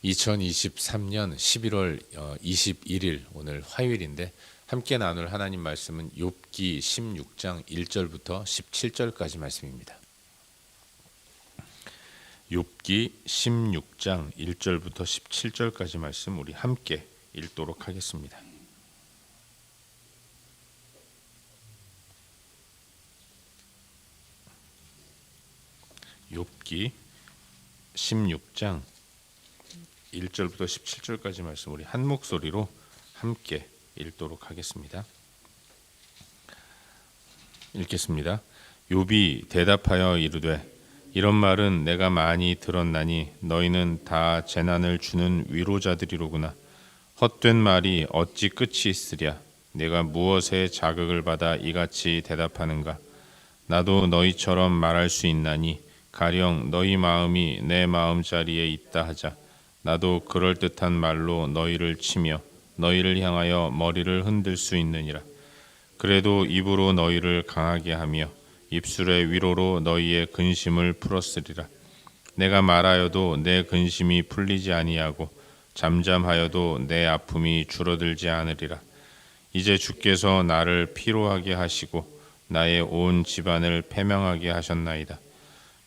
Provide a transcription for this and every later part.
2023년 11월 21일 오늘 화요일인데 함께 나눌 하나님 말씀은 욥기 16장 1절부터 17절까지 말씀입니다. 욥기 16장 1절부터 17절까지 말씀 우리 함께 읽도록 하겠습니다. 욥기 16장 1절부터 17절까지 말씀 우리 한 목소리로 함께 읽도록 하겠습니다. 읽겠습니다. 욥이 대답하여 이르되 이런 말은 내가 많이 들었나니 너희는 다 재난을 주는 위로자들이로구나. 헛된 말이 어찌 끝이 있으랴. 내가 무엇에 자극을 받아 이같이 대답하는가. 나도 너희처럼 말할 수 있나니 가령 너희 마음이 내 마음자리에 있다 하자. 나도 그럴듯한 말로 너희를 치며 너희를 향하여 머리를 흔들 수 있느니라. 그래도 입으로 너희를 강하게 하며 입술의 위로로 너희의 근심을 풀었으리라. 내가 말하여도 내 근심이 풀리지 아니하고 잠잠하여도 내 아픔이 줄어들지 않으리라. 이제 주께서 나를 피로하게 하시고 나의 온 집안을 패망하게 하셨나이다.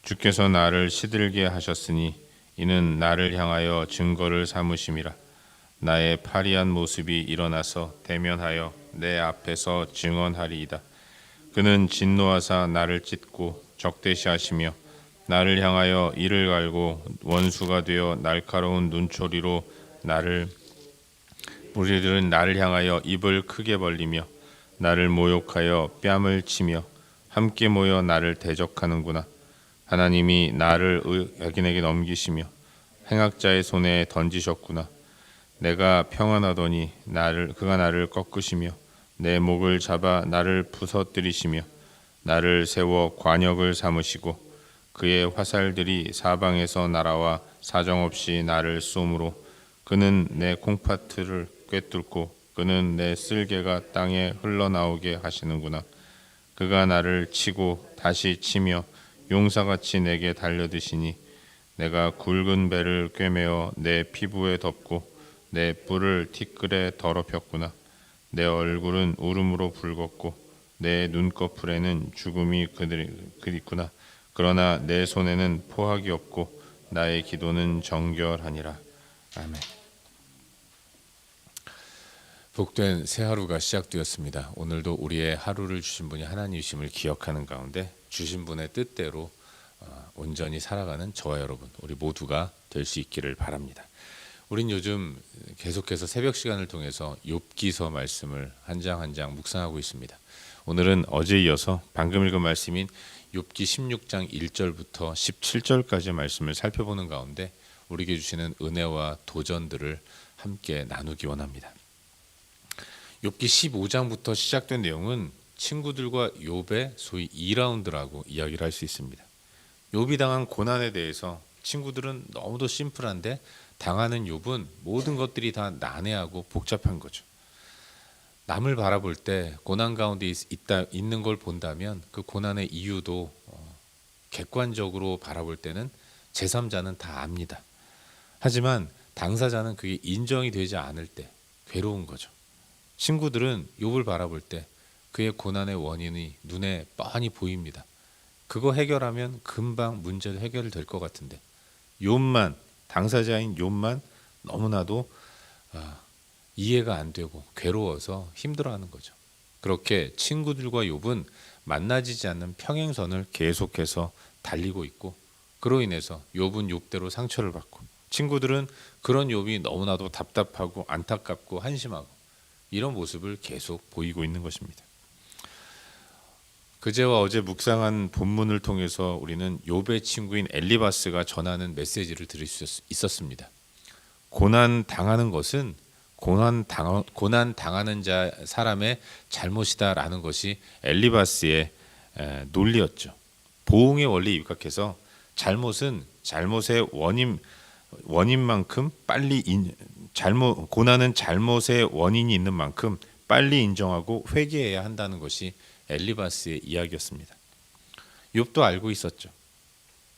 주께서 나를 시들게 하셨으니 이는 나를 향하여 증거를 삼으심이라. 나의 파리한 모습이 일어나서 대면하여 내 앞에서 증언하리이다. 그는 진노하사 나를 찢고 적대시하시며 나를 향하여 이를 갈고 원수가 되어 날카로운 눈초리로 우리들은 나를 향하여 입을 크게 벌리며 나를 모욕하여 뺨을 치며 함께 모여 나를 대적하는구나. 하나님이 나를 악인에게 넘기시며 행악자의 손에 던지셨구나. 내가 평안하더니 그가 나를 꺾으시며 내 목을 잡아 나를 부서뜨리시며 나를 세워 관역을 삼으시고 그의 화살들이 사방에서 날아와 사정없이 나를 쏘므로 그는 내 콩팥을 꿰뚫고 그는 내 쓸개가 땅에 흘러나오게 하시는구나. 그가 나를 치고 다시 치며 용사같이 내게 달려드시니 내가 굵은 배를 꿰매어 내 피부에 덮고 내 뿔을 티끌에 더럽혔구나. 내 얼굴은 울음으로 붉었고 내 눈꺼풀에는 죽음이 그립구나. 그러나 내 손에는 포악이 없고 나의 기도는 정결하니라. 아멘. 복된 새 하루가 시작되었습니다. 오늘도 우리의 하루를 주신 분이 하나님이심을 기억하는 가운데 주신 분의 뜻대로 온전히 살아가는 저와 여러분 우리 모두가 될 수 있기를 바랍니다. 우린 요즘 계속해서 새벽 시간을 통해서 욥기서 말씀을 한 장 한 장 묵상하고 있습니다. 오늘은 어제 이어서 방금 읽은 말씀인 욥기 16장 1절부터 17절까지 말씀을 살펴보는 가운데 우리에게 주시는 은혜와 도전들을 함께 나누기 원합니다. 욥기 15장부터 시작된 내용은 친구들과 욥의 소위 2라운드라고 이야기를 할 수 있습니다. 욥이 당한 고난에 대해서 친구들은 너무도 심플한데 당하는 욥은 모든 것들이 다 난해하고 복잡한 거죠. 남을 바라볼 때 고난 가운데 있는 걸 본다면 그 고난의 이유도 객관적으로 바라볼 때는 제3자는 다 압니다. 하지만 당사자는 그게 인정이 되지 않을 때 괴로운 거죠. 친구들은 욥을 바라볼 때 그의 고난의 원인이 눈에 뻔히 보입니다. 그거 해결하면 금방 문제도 해결될 것 같은데 당사자인 욥만 너무나도 이해가 안 되고 괴로워서 힘들어하는 거죠. 그렇게 친구들과 욥은 만나지지 않는 평행선을 계속해서 달리고 있고 그로 인해서 욥은 욥대로 상처를 받고 친구들은 그런 욥이 너무나도 답답하고 안타깝고 한심하고 이런 모습을 계속 보이고 있는 것입니다. 그제와 어제 묵상한 본문을 통해서 우리는 욥의 친구인 엘리바스가 전하는 메시지를 들을 수 있었습니다. 고난 당하는 것은 고난 당하는 사람의 잘못이다라는 것이 엘리바스의 논리였죠. 보응의 원리에 입각해서 잘못은 잘못의 원인만큼 고난은 잘못의 원인이 있는 만큼 빨리 인정하고 회개해야 한다는 것이 엘리바스의 이야기였습니다. 욥도 알고 있었죠.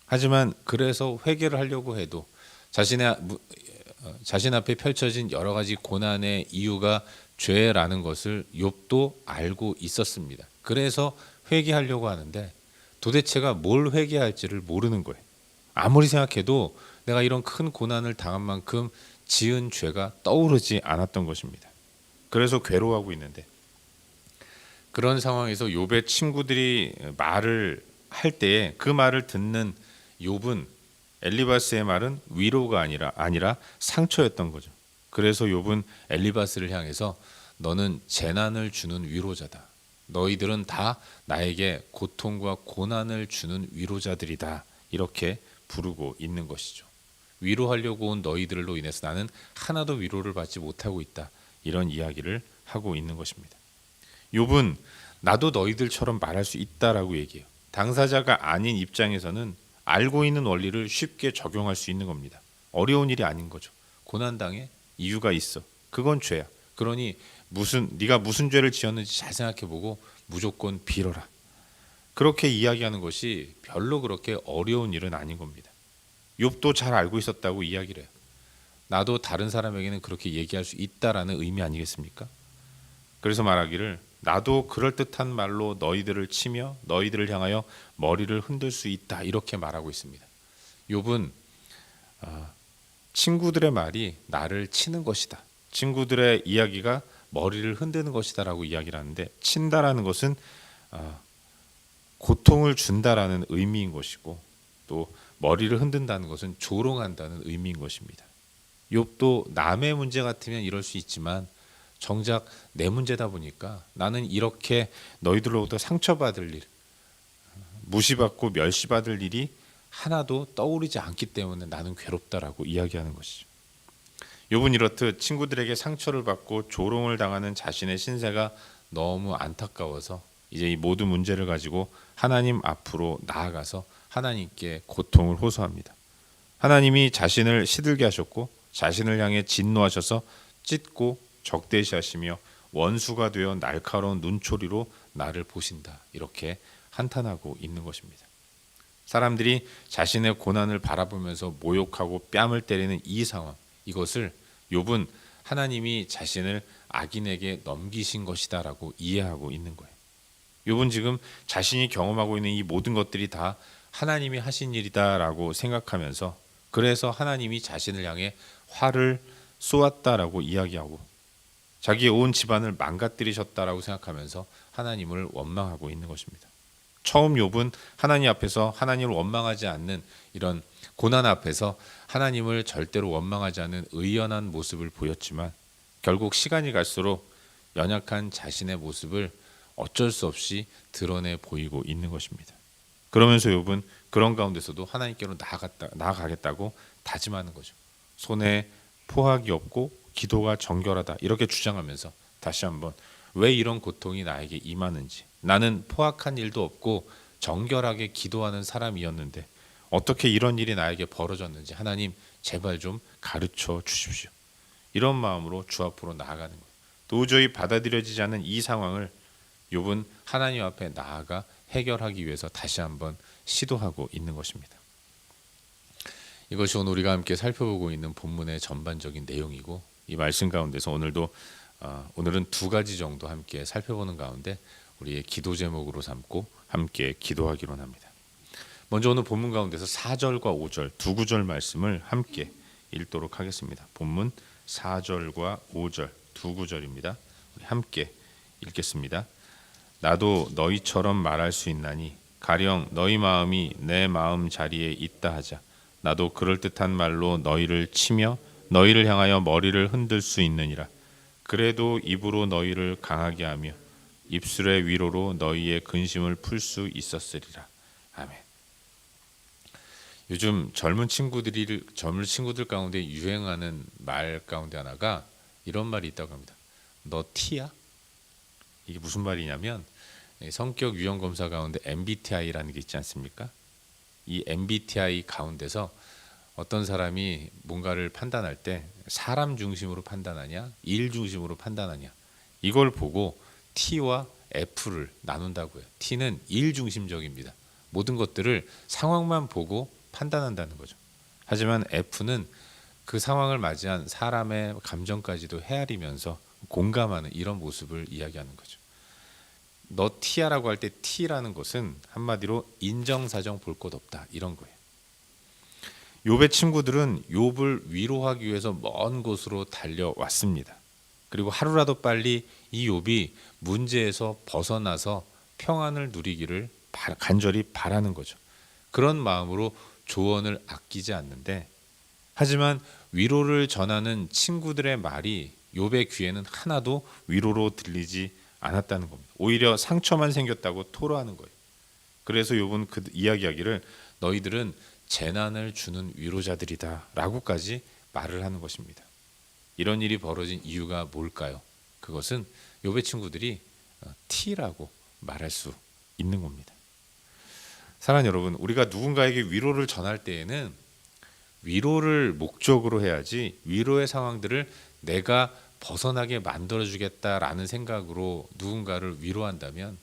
하지만 그래서 회개를 하려고 해도 자신의 자신 앞에 펼쳐진 여러 가지 고난의 이유가 죄라는 것을 욥도 알고 있었습니다. 그래서 회개하려고 하는데 도대체가 뭘 회개할지를 모르는 거예요. 아무리 생각해도 내가 이런 큰 고난을 당한 만큼 지은 죄가 떠오르지 않았던 것입니다. 그래서 괴로워하고 있는데, 그런 상황에서 욥의 친구들이 말을 할 때에 그 말을 듣는 욥은 엘리바스의 말은 위로가 아니라 상처였던 거죠. 그래서 욥은 엘리바스를 향해서 너는 재난을 주는 위로자다. 너희들은 다 나에게 고통과 고난을 주는 위로자들이다. 이렇게 부르고 있는 것이죠. 위로하려고 온 너희들로 인해서 나는 하나도 위로를 받지 못하고 있다. 이런 이야기를 하고 있는 것입니다. 욥은 나도 너희들처럼 말할 수 있다라고 얘기해요. 당사자가 아닌 입장에서는 알고 있는 원리를 쉽게 적용할 수 있는 겁니다. 어려운 일이 아닌 거죠. 고난당해? 이유가 있어. 그건 죄야. 그러니 네가 무슨 죄를 지었는지 잘 생각해보고 무조건 빌어라. 그렇게 이야기하는 것이 별로 그렇게 어려운 일은 아닌 겁니다. 욥도 잘 알고 있었다고 이야기를 해요. 나도 다른 사람에게는 그렇게 얘기할 수 있다라는 의미 아니겠습니까? 그래서 말하기를 나도 그럴듯한 말로 너희들을 치며 너희들을 향하여 머리를 흔들 수 있다. 이렇게 말하고 있습니다. 욥은 친구들의 말이 나를 치는 것이다. 친구들의 이야기가 머리를 흔드는 것이다 라고 이야기를 하는데, 친다라는 것은 고통을 준다라는 의미인 것이고, 또 머리를 흔든다는 것은 조롱한다는 의미인 것입니다. 욥도 남의 문제 같으면 이럴 수 있지만 정작 내 문제다 보니까 나는 이렇게 너희들로부터 상처받을 일, 무시받고 멸시받을 일이 하나도 떠오르지 않기 때문에 나는 괴롭다라고 이야기하는 것이죠. 욥은 이렇듯 친구들에게 상처를 받고 조롱을 당하는 자신의 신세가 너무 안타까워서 이제 이 모든 문제를 가지고 하나님 앞으로 나아가서 하나님께 고통을 호소합니다. 하나님이 자신을 시들게 하셨고 자신을 향해 진노하셔서 찢고 적대시하시며 원수가 되어 날카로운 눈초리로 나를 보신다. 이렇게 한탄하고 있는 것입니다. 사람들이 자신의 고난을 바라보면서 모욕하고 뺨을 때리는 이 상황, 이것을 욥은 하나님이 자신을 악인에게 넘기신 것이다라고 이해하고 있는 거예요. 욥은 지금 자신이 경험하고 있는 이 모든 것들이 다 하나님이 하신 일이다라고 생각하면서, 그래서 하나님이 자신을 향해 화를 쏘았다라고 이야기하고 자기의 온 집안을 망가뜨리셨다라고 생각하면서 하나님을 원망하고 있는 것입니다. 처음 욥은 하나님 앞에서 하나님을 원망하지 않는 이런 고난 앞에서 하나님을 절대로 원망하지 않는 의연한 모습을 보였지만, 결국 시간이 갈수록 연약한 자신의 모습을 어쩔 수 없이 드러내 보이고 있는 것입니다. 그러면서 욥은 그런 가운데서도 하나님께로 나아가겠다고 다짐하는 거죠. 손에 포악이 없고 기도가 정결하다 이렇게 주장하면서 다시 한번 왜 이런 고통이 나에게 임하는지, 나는 포악한 일도 없고 정결하게 기도하는 사람이었는데 어떻게 이런 일이 나에게 벌어졌는지 하나님 제발 좀 가르쳐 주십시오. 이런 마음으로 주 앞으로 나아가는 거예요. 도저히 받아들여지지 않는 이 상황을 욥은 하나님 앞에 나아가 해결하기 위해서 다시 한번 시도하고 있는 것입니다. 이것이 오늘 우리가 함께 살펴보고 있는 본문의 전반적인 내용이고, 이 말씀 가운데서 오늘은 두 가지 정도 함께 살펴보는 가운데 우리의 기도 제목으로 삼고 함께 기도하기로 합니다. 먼저 오늘 본문 가운데서 4절과 5절 두 구절 말씀을 함께 읽도록 하겠습니다. 본문 4절과 5절 두 구절입니다. 우리 함께 읽겠습니다. 나도 너희처럼 말할 수 있나니 가령 너희 마음이 내 마음 자리에 있다 하자. 나도 그럴듯한 말로 너희를 치며 너희를 향하여 머리를 흔들 수 있느니라. 그래도 입으로 너희를 강하게 하며 입술의 위로로 너희의 근심을 풀 수 있었으리라. 아멘. 요즘 젊은 친구들 가운데 유행하는 말 가운데 하나가 이런 말이 있다고 합니다. 너 T야? 이게 무슨 말이냐면, 성격 유형 검사 가운데 MBTI라는 게 있지 않습니까? 이 MBTI 가운데서 어떤 사람이 뭔가를 판단할 때 사람 중심으로 판단하냐, 일 중심으로 판단하냐, 이걸 보고 T와 F를 나눈다고 해요. T는 일 중심적입니다. 모든 것들을 상황만 보고 판단한다는 거죠. 하지만 F는 그 상황을 맞이한 사람의 감정까지도 헤아리면서 공감하는 이런 모습을 이야기하는 거죠. 너 T야라고 할 때 T라는 것은 한마디로 인정사정 볼 것 없다 이런 거예요. 욥의 친구들은 욥을 위로하기 위해서 먼 곳으로 달려왔습니다. 그리고 하루라도 빨리 이 욥이 문제에서 벗어나서 평안을 누리기를 간절히 바라는 거죠. 그런 마음으로 조언을 아끼지 않는데, 하지만 위로를 전하는 친구들의 말이 욥의 귀에는 하나도 위로로 들리지 않았다는 겁니다. 오히려 상처만 생겼다고 토로하는 거예요. 그래서 욥은 그 이야기하기를 너희들은 재난을 주는 위로자들이다 라고까지 말을 하는 것입니다. 이런 일이 벌어진 이유가 뭘까요? 그것은 욥의 친구들이 T라고 말할 수 있는 겁니다. 사랑하는 여러분, 우리가 누군가에게 위로를 전할 때에는 위로를 목적으로 해야지 위로의 상황들을 내가 벗어나게 만들어주겠다라는 생각으로 누군가를 위로한다면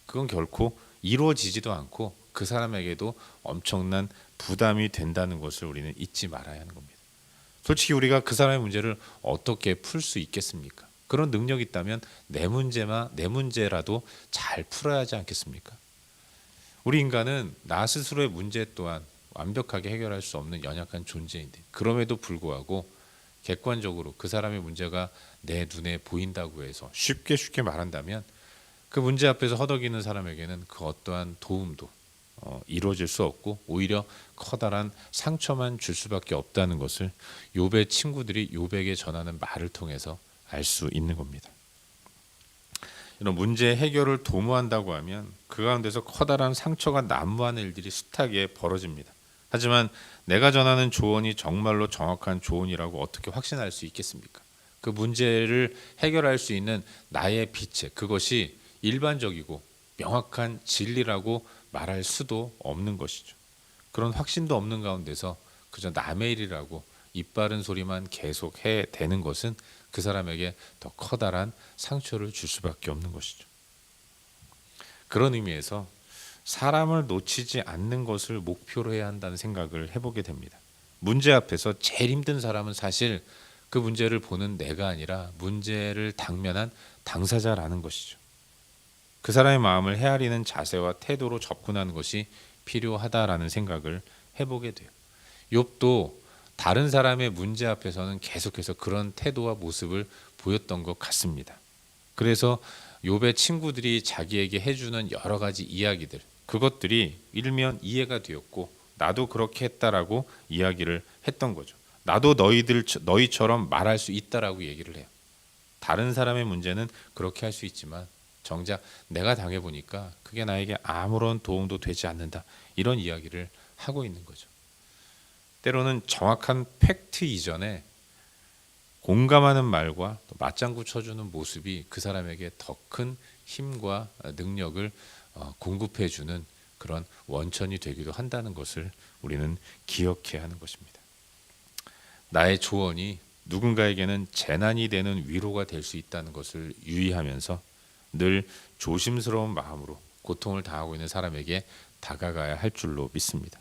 그건 결코 이루어지지도 않고 그 사람에게도 엄청난 부담이 된다는 것을 우리는 잊지 말아야 하는 겁니다. 솔직히 우리가 그 사람의 문제를 어떻게 풀 수 있겠습니까? 그런 능력이 있다면 내 문제라도 잘 풀어야 하지 않겠습니까? 우리 인간은 나 스스로의 문제 또한 완벽하게 해결할 수 없는 연약한 존재인데, 그럼에도 불구하고 객관적으로 그 사람의 문제가 내 눈에 보인다고 해서 쉽게 말한다면 그 문제 앞에서 허덕이는 사람에게는 그 어떠한 도움도 이루어질 수 없고 오히려 커다란 상처만 줄 수밖에 없다는 것을 욥의 친구들이 욥에게 전하는 말을 통해서 알 수 있는 겁니다. 이런 문제 해결을 도모한다고 하면 그 가운데서 커다란 상처가 난무하는 일들이 숱하게 벌어집니다. 하지만 내가 전하는 조언이 정말로 정확한 조언이라고 어떻게 확신할 수 있겠습니까? 그 문제를 해결할 수 있는 나의 빛에 그것이 일반적이고 명확한 진리라고 말할 수도 없는 것이죠. 그런 확신도 없는 가운데서 그저 남의 일이라고 입 바른 소리만 계속 해대는 것은 그 사람에게 더 커다란 상처를 줄 수밖에 없는 것이죠. 그런 의미에서 사람을 놓치지 않는 것을 목표로 해야 한다는 생각을 해보게 됩니다. 문제 앞에서 제일 힘든 사람은 사실 그 문제를 보는 내가 아니라 문제를 당면한 당사자라는 것이죠. 그 사람의 마음을 헤아리는 자세와 태도로 접근하는 것이 필요하다라는 생각을 해보게 돼요. 욥도 다른 사람의 문제 앞에서는 계속해서 그런 태도와 모습을 보였던 것 같습니다. 그래서 욥의 친구들이 자기에게 해주는 여러 가지 이야기들, 그것들이 일면 이해가 되었고 나도 그렇게 했다라고 이야기를 했던 거죠. 나도 너희처럼 말할 수 있다라고 얘기를 해요. 다른 사람의 문제는 그렇게 할 수 있지만 정작 내가 당해보니까 그게 나에게 아무런 도움도 되지 않는다. 이런 이야기를 하고 있는 거죠. 때로는 정확한 팩트 이전에 공감하는 말과 또 맞장구 쳐주는 모습이 그 사람에게 더 큰 힘과 능력을 공급해주는 그런 원천이 되기도 한다는 것을 우리는 기억해야 하는 것입니다. 나의 조언이 누군가에게는 재난이 되는 위로가 될 수 있다는 것을 유의하면서 늘 조심스러운 마음으로 고통을 당하고 있는 사람에게 다가가야 할 줄로 믿습니다.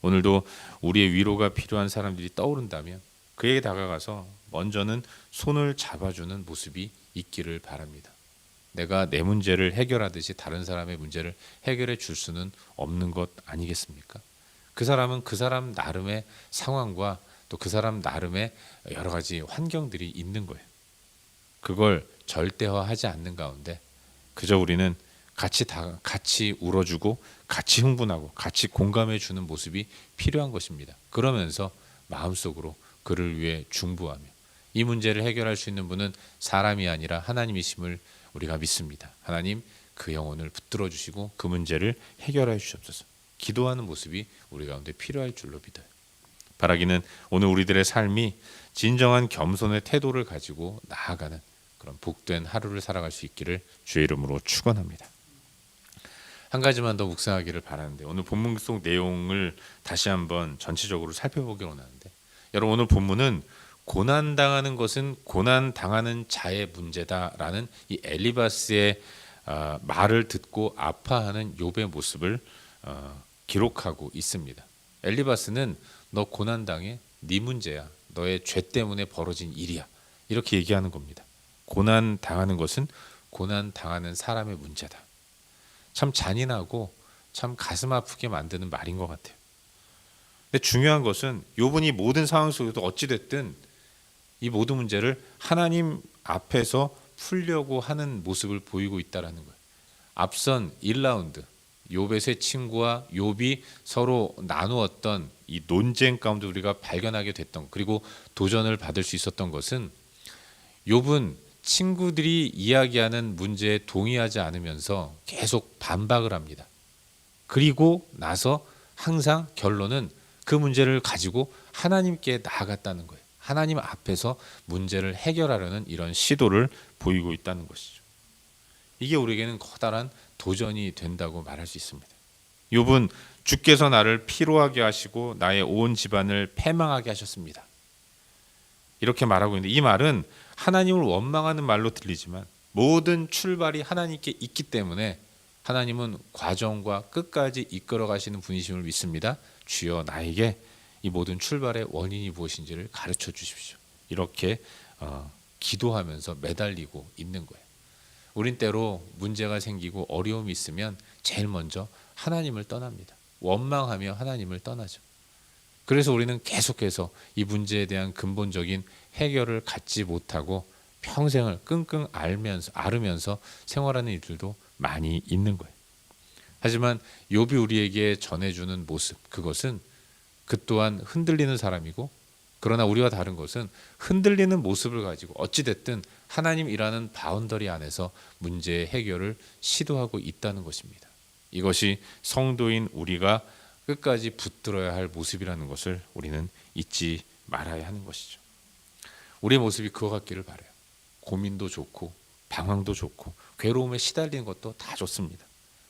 오늘도 우리의 위로가 필요한 사람들이 떠오른다면 그에게 다가가서 먼저는 손을 잡아주는 모습이 있기를 바랍니다. 내가 내 문제를 해결하듯이 다른 사람의 문제를 해결해 줄 수는 없는 것 아니겠습니까? 그 사람은 그 사람 나름의 상황과 또 그 사람 나름의 여러 가지 환경들이 있는 거예요. 그걸 절대화하지 않는 가운데 그저 우리는 같이 울어주고 같이 흥분하고 같이 공감해 주는 모습이 필요한 것입니다. 그러면서 마음속으로 그를 위해 중보하며 이 문제를 해결할 수 있는 분은 사람이 아니라 하나님이심을 우리가 믿습니다. 하나님 그 영혼을 붙들어 주시고 그 문제를 해결해 주시옵소서. 기도하는 모습이 우리 가운데 필요할 줄로 믿어요. 바라기는 오늘 우리들의 삶이 진정한 겸손의 태도를 가지고 나아가는 그런 복된 하루를 살아갈 수 있기를 주의 이름으로 축원합니다. 한 가지만 더 묵상하기를 바라는데 오늘 본문 속 내용을 다시 한번 전체적으로 살펴보기로 하는데 여러분 오늘 본문은 고난당하는 것은 고난당하는 자의 문제다라는 이 엘리바스의 말을 듣고 아파하는 욥의 모습을 기록하고 있습니다. 엘리바스는 너 고난당해? 네 문제야. 너의 죄 때문에 벌어진 일이야. 이렇게 얘기하는 겁니다. 고난 당하는 것은 고난 당하는 사람의 문제다. 참 잔인하고 참 가슴 아프게 만드는 말인 것 같아요. 근데 중요한 것은 욥은 모든 상황 속에도 어찌됐든 이 모든 문제를 하나님 앞에서 풀려고 하는 모습을 보이고 있다라는 거예요. 앞선 1라운드 욥의 세 친구와 욥이 서로 나누었던 이 논쟁 가운데 우리가 발견하게 됐던, 그리고 도전을 받을 수 있었던 것은 욥은 친구들이 이야기하는 문제에 동의하지 않으면서 계속 반박을 합니다. 그리고 나서 항상 결론은 그 문제를 가지고 하나님께 나아갔다는 거예요. 하나님 앞에서 문제를 해결하려는 이런 시도를 보이고 있다는 것이죠. 이게 우리에게는 커다란 도전이 된다고 말할 수 있습니다. 욥은 주께서 나를 피로하게 하시고 나의 온 집안을 패망하게 하셨습니다. 이렇게 말하고 있는데, 이 말은 하나님을 원망하는 말로 들리지만 모든 출발이 하나님께 있기 때문에 하나님은 과정과 끝까지 이끌어 가시는 분이심을 믿습니다. 주여 나에게 이 모든 출발의 원인이 무엇인지를 가르쳐 주십시오. 이렇게 기도하면서 매달리고 있는 거예요. 우린 때로 문제가 생기고 어려움이 있으면 제일 먼저 하나님을 떠납니다. 원망하며 하나님을 떠나죠. 그래서 우리는 계속해서 이 문제에 대한 근본적인 해결을 갖지 못하고 평생을 끙끙 앓으면서 생활하는 이들도 많이 있는 거예요. 하지만 욥이 우리에게 전해주는 모습, 그것은 그 또한 흔들리는 사람이고, 그러나 우리와 다른 것은 흔들리는 모습을 가지고 어찌됐든 하나님이라는 바운더리 안에서 문제의 해결을 시도하고 있다는 것입니다. 이것이 성도인 우리가 끝까지 붙들어야 할 모습이라는 것을 우리는 잊지 말아야 하는 것이죠. 우리의 모습이 그와 같기를 바라요. 고민도 좋고 방황도 좋고 괴로움에 시달리는 것도 다 좋습니다.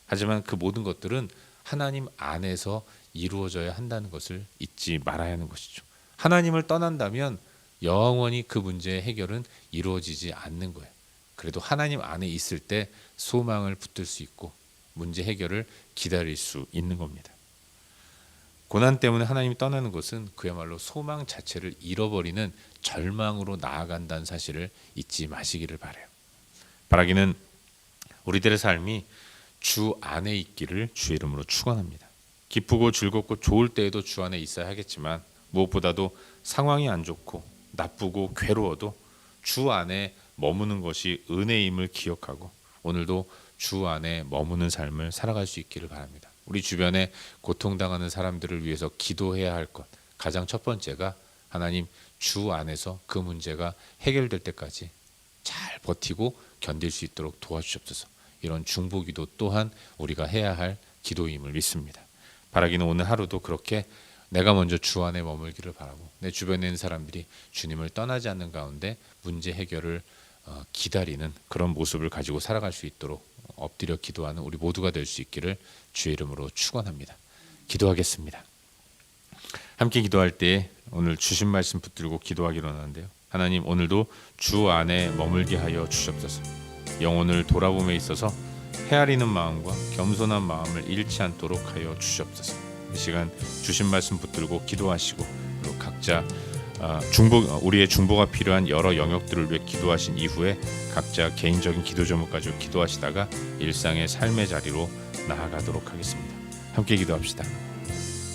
하지만 그 모든 것들은 하나님 안에서 이루어져야 한다는 것을 잊지 말아야 하는 것이죠. 하나님을 떠난다면 영원히 그 문제의 해결은 이루어지지 않는 거예요. 그래도 하나님 안에 있을 때 소망을 붙들 수 있고 문제 해결을 기다릴 수 있는 겁니다. 고난 때문에 하나님이 떠나는 것은 그야말로 소망 자체를 잃어버리는 절망으로 나아간다는 사실을 잊지 마시기를 바라요. 바라기는 우리들의 삶이 주 안에 있기를 주의 이름으로 축원합니다. 기쁘고 즐겁고 좋을 때에도 주 안에 있어야 하겠지만, 무엇보다도 상황이 안 좋고 나쁘고 괴로워도 주 안에 머무는 것이 은혜임을 기억하고 오늘도 주 안에 머무는 삶을 살아갈 수 있기를 바랍니다. 우리 주변에 고통당하는 사람들을 위해서 기도해야 할 것, 가장 첫 번째가 하나님 주 안에서 그 문제가 해결될 때까지 잘 버티고 견딜 수 있도록 도와주시옵소서. 이런 중보기도 또한 우리가 해야 할 기도임을 믿습니다. 바라기는 오늘 하루도 그렇게 내가 먼저 주 안에 머물기를 바라고, 내 주변에 있는 사람들이 주님을 떠나지 않는 가운데 문제 해결을 기다리는 그런 모습을 가지고 살아갈 수 있도록 엎드려 기도하는 우리 모두가 될 수 있기를 주의 이름으로 축원합니다. 기도하겠습니다. 함께 기도할 때 오늘 주신 말씀 붙들고 기도하기로 하는데요. 하나님, 오늘도 주 안에 머물게 하여 주시옵소서. 영혼을 돌아봄에 있어서 헤아리는 마음과 겸손한 마음을 잃지 않도록 하여 주시옵소서. 이 시간 주신 말씀 붙들고 기도하시고, 그리고 각자 우리의 중보가 필요한 여러 영역들을 위해 기도하신 이후에 각자 개인적인 기도 제목 가지고 기도하시다가 일상의 삶의 자리로 나아가도록 하겠습니다. 함께 기도합시다.